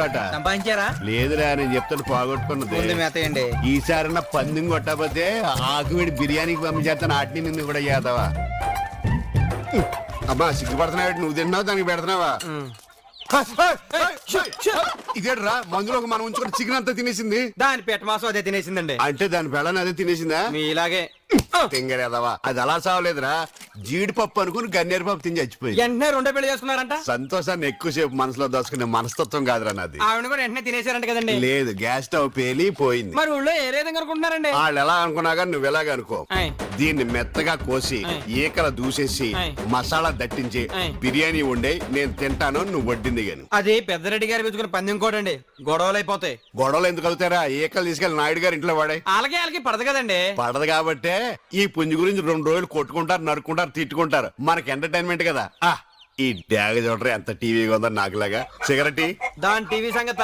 సంపాదించారా? లేదురా, నేను చెప్తాను పోగొట్టుకున్నది. ఈసారి పందెం కొట్టకపోతే ఆకువిడి బిర్యానీకి పంపించేస్తాను. ఆటిని నిన్ను కూడా చేద్దావా? అమ్మా సిగ్గుపడుతున్నావు, నువ్వు తింటున్నావు దానికి పెడుతున్నావా? ఇదేట్రా మందులో మనం ఉంచుకుని చికెన్ అంతా తినేసింది. దాని పెట్ట మాసం అదే తినేసిందండి. అంటే దాని పెళ్ళని అదే తినేసిందా? మీలాగే తింగరేదవా, అది అలా సావలేదురా. జీడిపప్పు అనుకుని గన్నేరు పప్పు తిని చచ్చిపోయింది. వెంటనే రెండో పెళ్లి చేసుకున్నారంట. సంతోషాన్ని ఎక్కువసేపు మనసులో దోచుకునే మనస్తత్వం కాదురా నాది. ఆవిడ కూడా వెంటనే తినేసారంట కదండి. లేదు, గ్యాస్ స్టవ్ పేలి పోయింది. మరి ఊళ్ళో ఏ విధంగా అనుకుంటున్నారండి? వాళ్ళు ఎలా అనుకున్నాగా నువ్వు ఎలాగ అనుకో. దీన్ని మెత్తగా కోసి ఈకల దూసేసి మసాలా దట్టించి బిర్యానీ వండే నేను తింటాను, నువ్వు వడ్డింది గాని. అది పెద్దరెడ్డి గారు పెంచుకున్న పందెం కోటండి, గొడవలు అయిపోతాయి. గొడవలు ఎందుకు అవుతారా? ఈకలు తీసుకెళ్లి నాయుడు గారి ఇంట్లో వాడే. వాళ్ళకి పడదు కదండి. పడదు కాబట్టే ఈ పుంజు గురించి 2 రోజులు కొట్టుకుంటారు, నరుక్కుంటారు, తిట్టుకుంటారు. మనకి ఎంటర్టైన్మెంట్ కదా. ఈ డ్యాగ చూడరు ఎంత టీవీగా ఉందో నాకులాగా. సిగరెట్ దాని టీవీ సంగతి